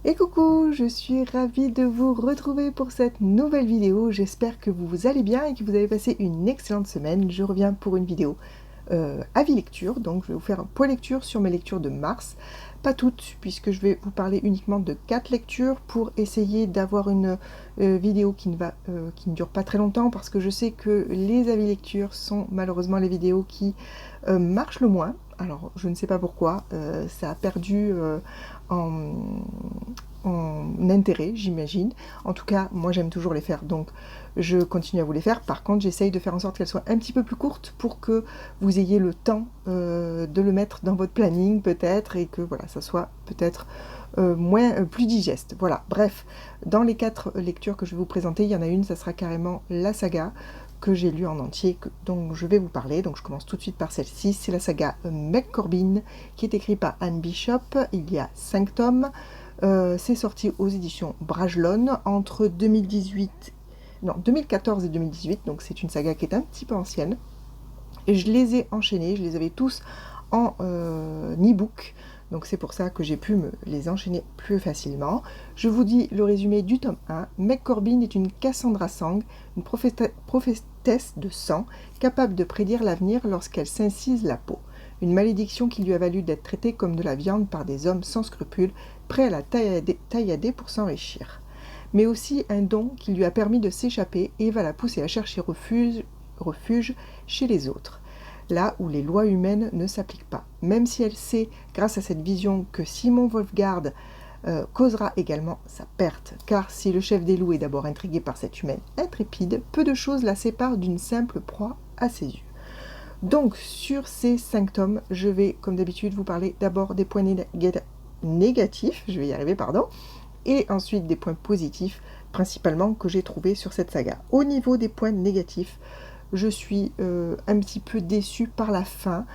Et coucou, je suis ravie de vous retrouver pour cette nouvelle vidéo. J'espère que vous allez bien et que vous avez passé une excellente semaine. Je reviens pour une vidéo avis lecture, donc je vais vous faire un point lecture sur mes lectures de mars. Pas toutes, puisque je vais vous parler uniquement de 4 lectures pour essayer d'avoir une vidéo qui ne dure pas très longtemps, parce que je sais que les avis lecture sont malheureusement les vidéos qui marchent le moins. Alors je ne sais pas pourquoi, ça a perdu en, en intérêt, j'imagine. En tout cas, moi j'aime toujours les faire, donc je continue à vous les faire. Par contre, j'essaye de faire en sorte qu'elles soient un petit peu plus courtes pour que vous ayez le temps de le mettre dans votre planning peut-être, et que voilà, ça soit peut-être plus digeste. Voilà, bref, dans les 4 lectures que je vais vous présenter, il y en a une, ça sera carrément la saga que j'ai lue en entier, dont je vais vous parler. Donc je commence tout de suite par celle-ci, c'est la saga McCorbin, qui est écrite par Anne Bishop. Il y a 5 tomes. C'est sorti aux éditions Bragelonne entre 2014 et 2018, donc c'est une saga qui est un petit peu ancienne. Et je les ai enchaînés, je les avais tous en e-book, donc c'est pour ça que j'ai pu me les enchaîner plus facilement. Je vous dis le résumé du tome 1. McCorbin est une Cassandra Sang, une prophétesse de sang, capable de prédire l'avenir lorsqu'elle s'incise la peau. Une malédiction qui lui a valu d'être traitée comme de la viande par des hommes sans scrupules, prêts à la taillader pour s'enrichir. Mais aussi un don qui lui a permis de s'échapper et va la pousser à chercher refuge chez les autres, là où les lois humaines ne s'appliquent pas. Même si elle sait, grâce à cette vision, que Simon Wolfgard causera également sa perte, car si le chef des loups est d'abord intrigué par cette humaine intrépide, peu de choses la séparent d'une simple proie à ses yeux. Donc, sur ces 5 tomes, je vais, comme d'habitude, vous parler d'abord des points négatifs, je vais y arriver, pardon, et ensuite des points positifs, principalement, que j'ai trouvés sur cette saga. Au niveau des points négatifs, je suis un petit peu déçue par la fin,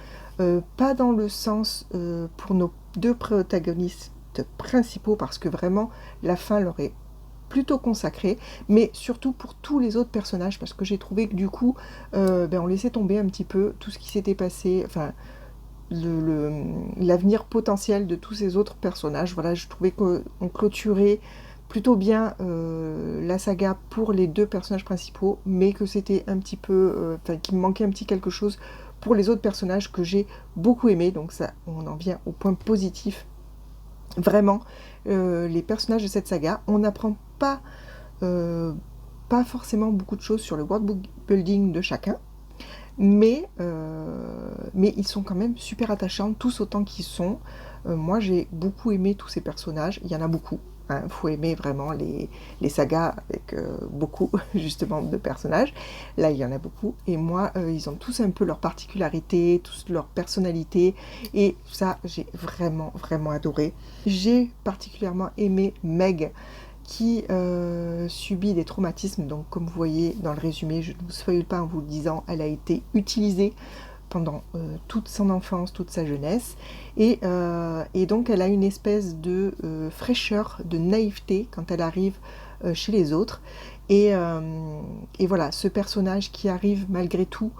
pas dans le sens pour nos 2 protagonistes principaux, parce que vraiment, la fin leur est plutôt consacrée, mais surtout pour tous les autres personnages, parce que j'ai trouvé que du coup, on laissait tomber un petit peu tout ce qui s'était passé, enfin, l'avenir potentiel de tous ces autres personnages. Voilà, je trouvais qu'on clôturait plutôt bien la saga pour les 2 personnages principaux, mais que c'était un petit peu, qu'il me manquait un petit quelque chose pour les autres personnages que j'ai beaucoup aimé. Donc ça, on en vient au point positif. Vraiment, les personnages de cette saga, on n'apprend pas forcément beaucoup de choses sur le world building de chacun, mais ils sont quand même super attachants, tous autant qu'ils sont. Moi, j'ai beaucoup aimé tous ces personnages. Il y en a beaucoup. Il faut aimer vraiment les sagas avec beaucoup, justement, de personnages. Là, il y en a beaucoup. Et moi, ils ont tous un peu leur particularité, tous leur personnalité. Et ça, j'ai vraiment, vraiment adoré. J'ai particulièrement aimé Meg, qui subit des traumatismes. Donc, comme vous voyez dans le résumé, je ne vous spoil pas en vous le disant, elle a été utilisée pendant toute son enfance, toute sa jeunesse, et donc elle a une espèce de fraîcheur, de naïveté quand elle arrive chez les autres, et voilà, ce personnage qui arrive malgré tout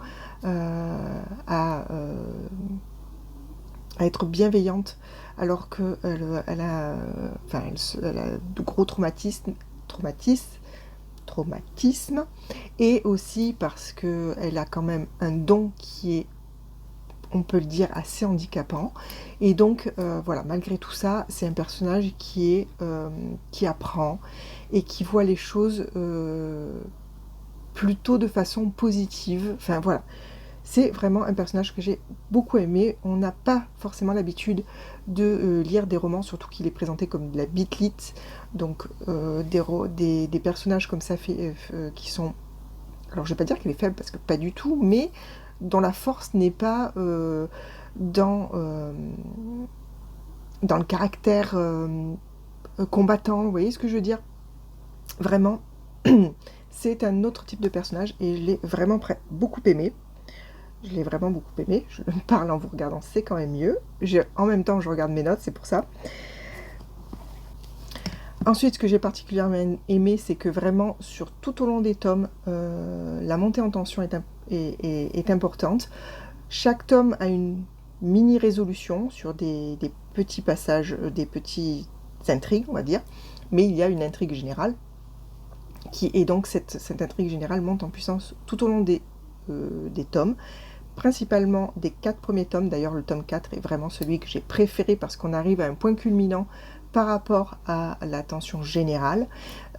à être bienveillante, alors qu'elle a de gros traumatismes, et aussi parce qu'elle a quand même un don qui est, on peut le dire, assez handicapant. Et donc, voilà, malgré tout ça, c'est un personnage qui apprend et qui voit les choses plutôt de façon positive. Enfin, voilà. C'est vraiment un personnage que j'ai beaucoup aimé. On n'a pas forcément l'habitude de lire des romans, surtout qu'il est présenté comme de la bitlit. Donc, des personnages comme ça qui sont... Alors, je ne vais pas dire qu'elle est faible, parce que pas du tout, mais dont la force n'est pas dans le caractère combattant. Vous voyez ce que je veux dire? Vraiment, c'est un autre type de personnage, et je l'ai vraiment beaucoup aimé. Je l'ai vraiment beaucoup aimé. Je parle en vous regardant, c'est quand même mieux. En même temps, je regarde mes notes, c'est pour ça. Ensuite, ce que j'ai particulièrement aimé, c'est que vraiment, tout au long des tomes, la montée en tension est importante. Chaque tome a une mini-résolution sur des petits passages, des petits intrigues, on va dire, mais il y a une intrigue générale, et donc cette intrigue générale monte en puissance tout au long des tomes, principalement des 4 premiers tomes. D'ailleurs, le tome 4 est vraiment celui que j'ai préféré parce qu'on arrive à un point culminant par rapport à la tension générale.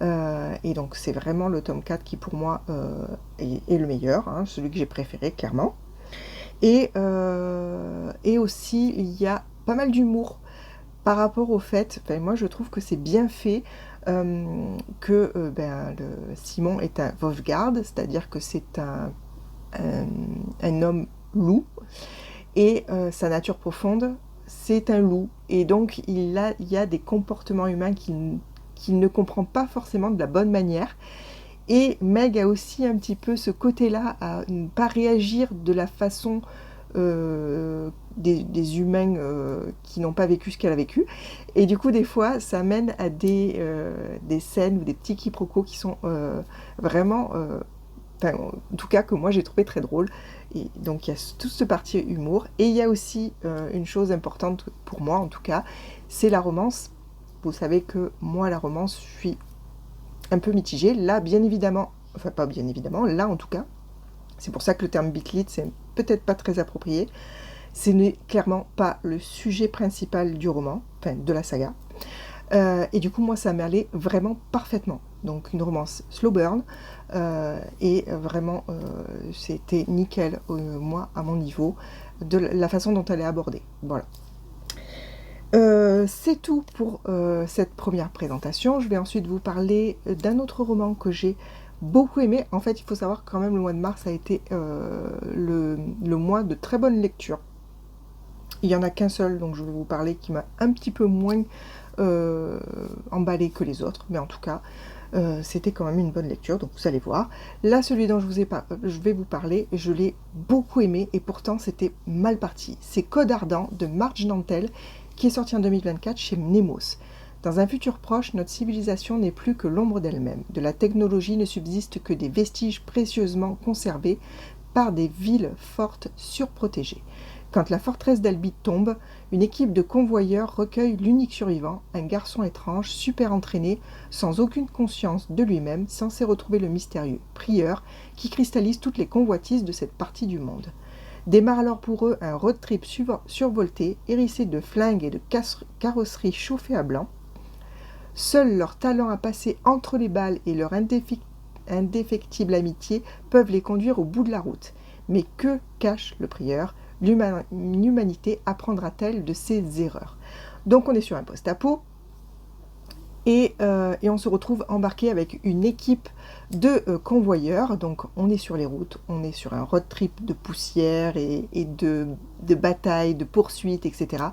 Et donc, c'est vraiment le tome 4 qui, pour moi, est le meilleur, hein, celui que j'ai préféré, clairement. Et aussi, il y a pas mal d'humour par rapport au fait, moi je trouve que c'est bien fait, que Simon est un Wolfgard, c'est-à-dire que c'est un homme loup, et sa nature profonde, c'est un loup. Et donc il y a des comportements humains qu'il ne comprend pas forcément de la bonne manière. Et Meg a aussi un petit peu ce côté-là, à ne pas réagir de la façon des humains qui n'ont pas vécu ce qu'elle a vécu. Et du coup, des fois, ça mène à des scènes ou des petits quiproquos qui sont vraiment... en tout cas, que moi, j'ai trouvé très drôle. Et donc, il y a toute cette partie humour. Et il y a aussi une chose importante pour moi, en tout cas, c'est la romance. Vous savez que moi, la romance, je suis un peu mitigée. Là, bien évidemment, enfin pas bien évidemment, là en tout cas, c'est pour ça que le terme bitlit, c'est peut-être pas très approprié. Ce n'est clairement pas le sujet principal du roman, enfin de la saga. Et du coup, moi, ça m'allait vraiment parfaitement. Donc, une romance slow burn, et vraiment, c'était nickel, moi, à mon niveau, de la façon dont elle est abordée. Voilà. C'est tout pour cette première présentation. Je vais ensuite vous parler d'un autre roman que j'ai beaucoup aimé. En fait, il faut savoir que quand même le mois de mars a été le mois de très bonne lecture. Il n'y en a qu'un seul, donc je vais vous parler, qui m'a un petit peu moins emballé que les autres, mais en tout cas, c'était quand même une bonne lecture, donc vous allez voir. Là, celui dont je vais vous parler, je l'ai beaucoup aimé, et pourtant c'était mal parti. C'est Code Ardent de Marge Nantel, qui est sorti en 2024 chez Nemos. Dans un futur proche, notre civilisation n'est plus que l'ombre d'elle-même. De la technologie ne subsistent que des vestiges précieusement conservés par des villes fortes surprotégées. Quand la forteresse d'Albi tombe, une équipe de convoyeurs recueille l'unique survivant, un garçon étrange, super entraîné, sans aucune conscience de lui-même, censé retrouver le mystérieux prieur qui cristallise toutes les convoitises de cette partie du monde. Démarre alors pour eux un road trip survolté, hérissé de flingues et de carrosseries chauffées à blanc. Seul leur talent à passer entre les balles et leur indéfectible amitié peuvent les conduire au bout de la route. Mais que cache le prieur ? L'humanité apprendra-t-elle de ses erreurs ? Donc on est sur un post-apo, et on se retrouve embarqué avec une équipe de convoyeurs. Donc on est sur les routes, on est sur un road trip de poussière et de batailles, de poursuites, etc.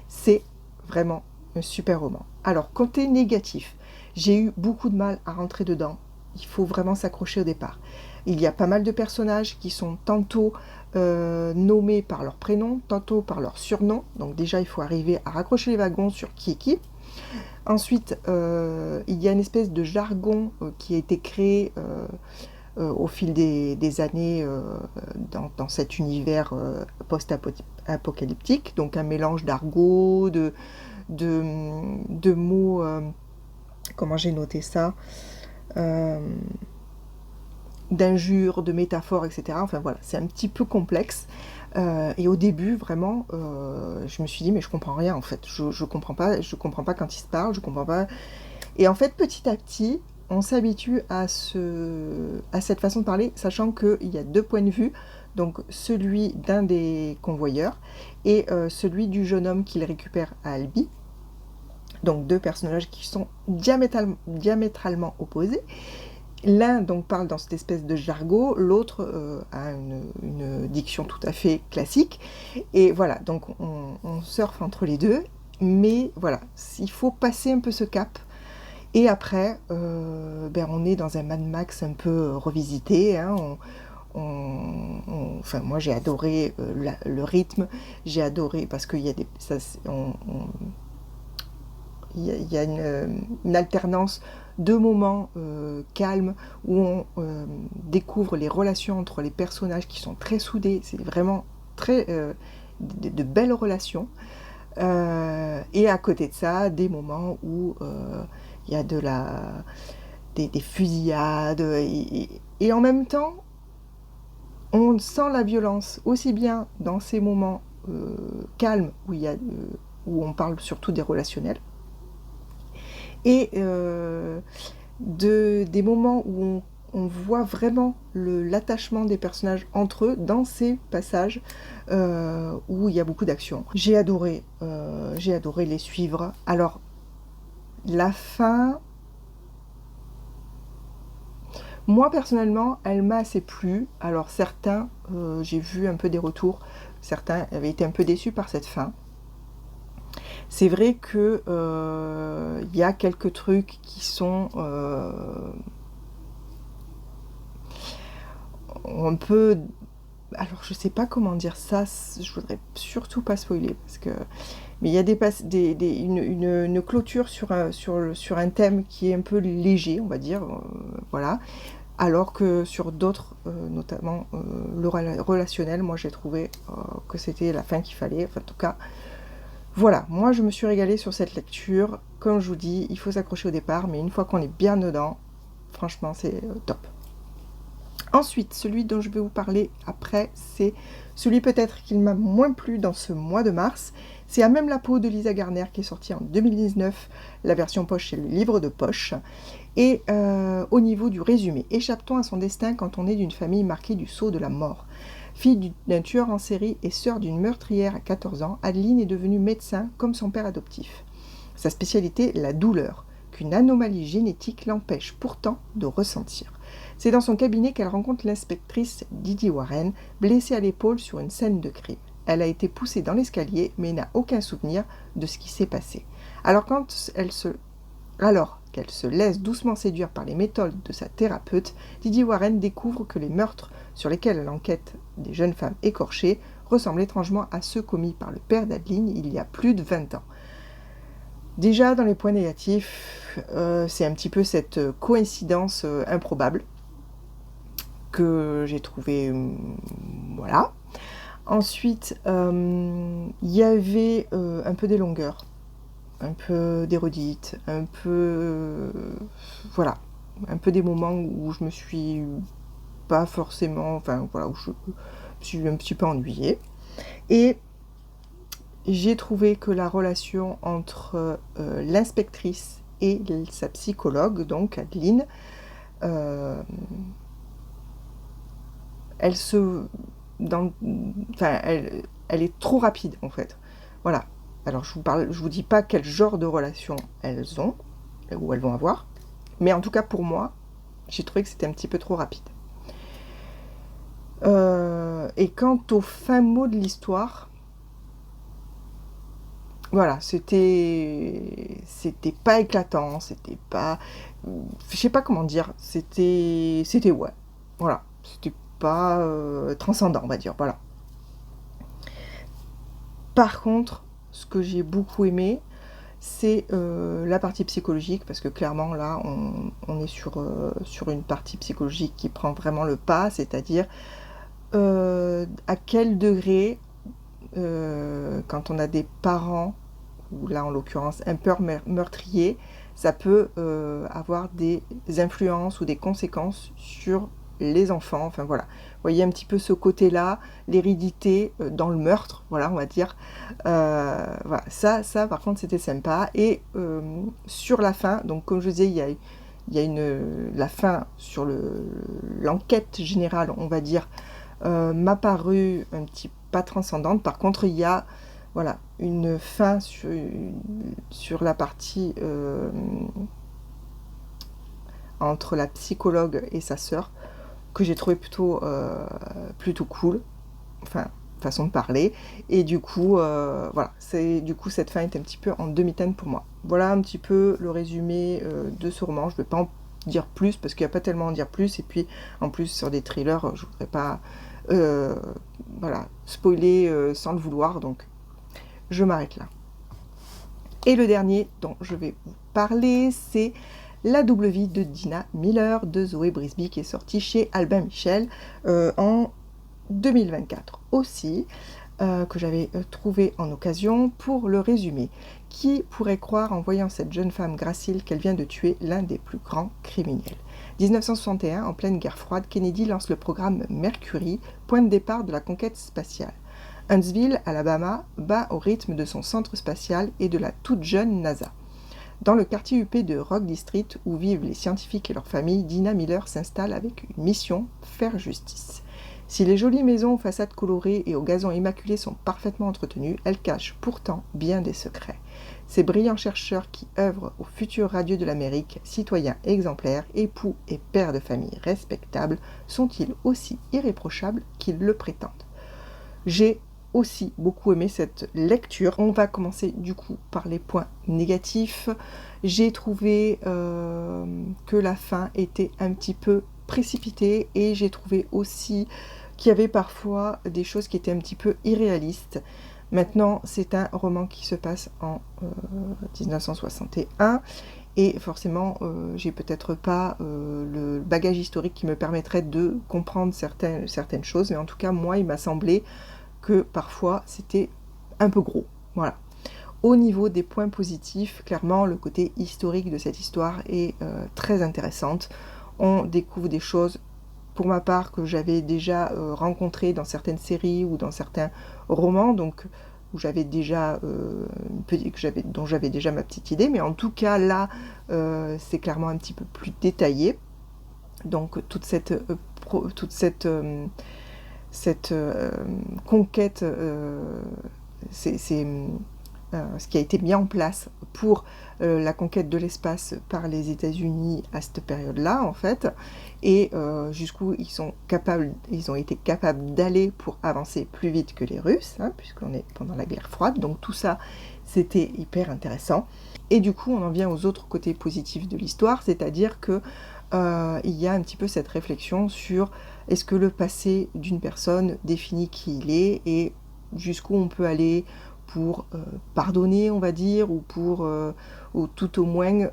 C'est vraiment un super roman. Alors, côté négatif, j'ai eu beaucoup de mal à rentrer dedans. Il faut vraiment s'accrocher au départ. Il y a pas mal de personnages qui sont tantôt nommés par leur prénom, tantôt par leur surnom. Donc déjà, il faut arriver à raccrocher les wagons sur qui est qui. Ensuite, il y a une espèce de jargon qui a été créé au fil des années dans cet univers post-apocalyptique. Donc un mélange d'argot, de mots, comment j'ai noté ça, d'injures, de métaphores, etc. Enfin voilà, c'est un petit peu complexe. Et au début, vraiment, je me suis dit, mais je comprends rien en fait. Je comprends pas quand ils se parlent, je comprends pas. Et en fait, petit à petit, on s'habitue à cette façon de parler, sachant qu'il y a 2 points de vue. Donc celui d'un des convoyeurs et celui du jeune homme qu'il récupère à Albi. Donc 2 personnages qui sont diamétralement opposés. L'un donc parle dans cette espèce de jargon, l'autre a une diction tout à fait classique. Et voilà, donc on surfe entre les deux, mais voilà, il faut passer un peu ce cap. Et après, on est dans un Mad Max un peu revisité, hein. Enfin, moi j'ai adoré le rythme, j'ai adoré parce qu'il y a il y a une alternance de moments calmes où on découvre les relations entre les personnages qui sont très soudés. C'est vraiment très de belles relations. Et à côté de ça, des moments où il y a des fusillades, et en même temps, on sent la violence, aussi bien dans ces moments calmes, où on parle surtout des relationnels, et des moments où on voit vraiment l'attachement des personnages entre eux dans ces passages où il y a beaucoup d'action. J'ai adoré les suivre. Alors, la fin, moi personnellement, elle m'a assez plu. Alors certains, j'ai vu un peu des retours, certains avaient été un peu déçus par cette fin. C'est vrai que y a quelques trucs qui sont un peu... Alors je sais pas comment dire ça, je voudrais surtout pas spoiler, parce que... Mais il y a une clôture sur un thème qui est un peu léger, on va dire, voilà. Alors que sur d'autres, notamment le relationnel, moi j'ai trouvé que c'était la fin qu'il fallait. Enfin, en tout cas, voilà, moi je me suis régalée sur cette lecture. Comme je vous dis, il faut s'accrocher au départ, mais une fois qu'on est bien dedans, franchement c'est top. Ensuite, celui dont je vais vous parler après, c'est celui peut-être qui m'a moins plu dans ce mois de mars. C'est À même la peau de Lisa Garner, qui est sorti en 2019. La version poche, c'est le livre de poche. Et au niveau du résumé, échappe-t-on à son destin quand on est d'une famille marquée du sceau de la mort. Fille d'un tueur en série et sœur d'une meurtrière à 14 ans, Adeline est devenue médecin comme son père adoptif. Sa spécialité, la douleur, qu'une anomalie génétique l'empêche pourtant de ressentir. C'est dans son cabinet qu'elle rencontre l'inspectrice Didi Warren, blessée à l'épaule sur une scène de crime. Elle a été poussée dans l'escalier, mais n'a aucun souvenir de ce qui s'est passé. Alors qu'elle se laisse doucement séduire par les méthodes de sa thérapeute, Didi Warren découvre que les meurtres sur lesquels elle enquête des jeunes femmes écorchées ressemblent étrangement à ceux commis par le père d'Adeline il y a plus de 20 ans. Déjà, dans les points négatifs, c'est un petit peu cette coïncidence improbable que j'ai trouvé, voilà. Ensuite, il y avait un peu des longueurs, un peu des redites, un peu, voilà, un peu des moments où je me suis pas forcément, enfin voilà, où je me suis un petit peu ennuyée. Et j'ai trouvé que la relation entre l'inspectrice et sa psychologue, donc Adeline, elle est trop rapide en fait. Voilà. Alors je vous dis pas quel genre de relation elles ont ou elles vont avoir, mais en tout cas pour moi, j'ai trouvé que c'était un petit peu trop rapide. Et quant au fin mot de l'histoire, voilà, c'était pas éclatant, c'était pas, je sais pas comment dire, c'était ouais, voilà, c'était pas transcendant, on va dire, voilà. Par contre, ce que j'ai beaucoup aimé, c'est la partie psychologique, parce que clairement là, on est sur une partie psychologique qui prend vraiment le pas, c'est-à-dire à quel degré, quand on a des parents, ou là en l'occurrence un père meurtrier, ça peut avoir des influences ou des conséquences sur les enfants, enfin voilà. Vous voyez un petit peu ce côté-là, l'hérédité dans le meurtre, voilà, on va dire. Voilà, ça par contre c'était sympa. Et sur la fin, donc comme je disais, il y a la fin sur l'enquête générale, on va dire, m'a paru un petit pas transcendante. Par contre, il y a voilà, une fin sur la partie entre la psychologue et sa sœur, que j'ai trouvé plutôt cool, enfin, façon de parler. Et du coup, voilà, cette fin est un petit peu en demi-teinte pour moi. Voilà un petit peu le résumé de ce roman. Je ne vais pas en dire plus, parce qu'il n'y a pas tellement à en dire plus. Et puis, en plus, sur des thrillers, je ne voudrais pas voilà, spoiler sans le vouloir, donc je m'arrête là. Et le dernier dont je vais vous parler, c'est La double vie de Dina Miller de Zoé Brisby, qui est sorti chez Albin Michel en 2024 aussi. que j'avais trouvé en occasion pour le résumer. Qui pourrait croire en voyant cette jeune femme gracile qu'elle vient de tuer l'un des plus grands criminels? 1961, en pleine guerre froide, Kennedy lance le programme Mercury, point de départ de la conquête spatiale. Huntsville, Alabama, bat au rythme de son centre spatial et de la toute jeune NASA. Dans le quartier huppé de Rock District, où vivent les scientifiques et leurs familles, Dina Miller s'installe avec une mission, faire justice. Si les jolies maisons aux façades colorées et aux gazons immaculés sont parfaitement entretenues, elles cachent pourtant bien des secrets. Ces brillants chercheurs qui œuvrent au futur radieux de l'Amérique, citoyens exemplaires, époux et pères de famille respectables, sont-ils aussi irréprochables qu'ils le prétendent? J'ai aussi beaucoup aimé cette lecture. On va commencer du coup par les points négatifs. J'ai trouvé que la fin était un petit peu précipitée et j'ai trouvé aussi qu'il y avait parfois des choses qui étaient un petit peu irréalistes. Maintenant, c'est un roman qui se passe en 1961 et forcément, j'ai peut-être pas le bagage historique qui me permettrait de comprendre certaines choses, mais en tout cas, moi, il m'a semblé que parfois, c'était un peu gros. Voilà. Au niveau des points positifs, clairement, le côté historique de cette histoire est très intéressante. On découvre des choses, pour ma part, que j'avais déjà rencontrées dans certaines séries ou dans certains romans, donc où j'avais déjà dont j'avais déjà ma petite idée, mais en tout cas là, c'est clairement un petit peu plus détaillé. Donc toute cette conquête, c'est ce qui a été mis en place pour la conquête de l'espace par les États-Unis à cette période-là, en fait, et jusqu'où ils ont été capables d'aller pour avancer plus vite que les Russes, hein, puisqu'on est pendant la guerre froide, donc tout ça, c'était hyper intéressant. Et du coup, on en vient aux autres côtés positifs de l'histoire, c'est-à-dire que il y a un petit peu cette réflexion sur est-ce que le passé d'une personne définit qui il est et jusqu'où on peut aller pour pardonner, on va dire, ou pour, ou tout au moins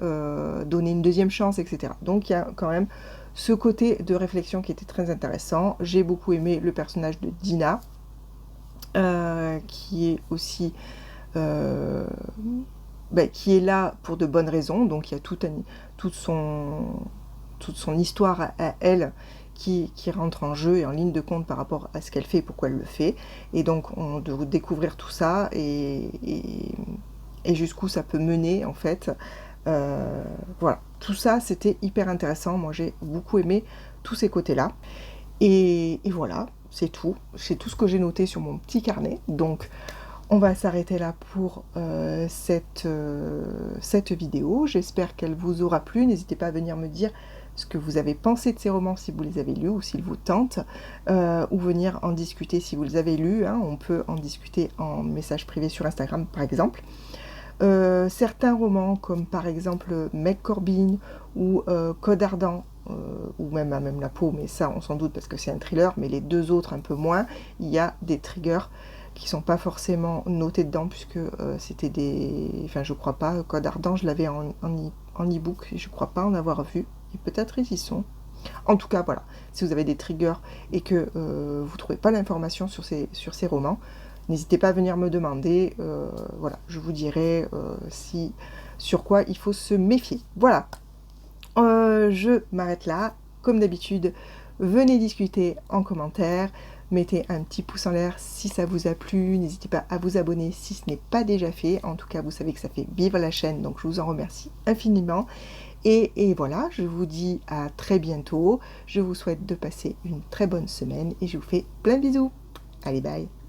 donner une deuxième chance, etc. Donc il y a quand même ce côté de réflexion qui était très intéressant. J'ai beaucoup aimé le personnage de Dina, qui est aussi qui est là pour de bonnes raisons. Donc il y a toute son histoire à elle qui rentre en jeu et en ligne de compte par rapport à ce qu'elle fait et pourquoi elle le fait. Et donc on doit découvrir tout ça et jusqu'où ça peut mener en fait. Voilà, tout ça c'était hyper intéressant. Moi j'ai beaucoup aimé tous ces côtés-là. Et voilà, c'est tout ce que j'ai noté sur mon petit carnet. Donc on va s'arrêter là pour cette vidéo. J'espère qu'elle vous aura plu. N'hésitez pas à venir me dire ce que vous avez pensé de ces romans si vous les avez lus ou s'ils vous tentent, ou venir en discuter si vous les avez lus. Hein. On peut en discuter en message privé sur Instagram par exemple. Certains romans comme par exemple Meg Corbin ou Code Ardent, ou même à même la peau, mais ça on s'en doute parce que c'est un thriller, mais les deux autres un peu moins, il y a des triggers qui sont pas forcément notés dedans puisque c'était des... Enfin je crois pas, Code Ardent je l'avais en e-book, je crois pas en avoir vu, et peut-être ils y sont. En tout cas voilà, si vous avez des triggers et que vous trouvez pas l'information sur ces romans, n'hésitez pas à venir me demander, voilà, je vous dirai sur quoi il faut se méfier. Voilà, je m'arrête là, comme d'habitude, venez discuter en commentaire, mettez un petit pouce en l'air si ça vous a plu, n'hésitez pas à vous abonner si ce n'est pas déjà fait, en tout cas vous savez que ça fait vivre la chaîne, donc je vous en remercie infiniment. Et voilà, je vous dis à très bientôt, je vous souhaite de passer une très bonne semaine et je vous fais plein de bisous. Allez, bye!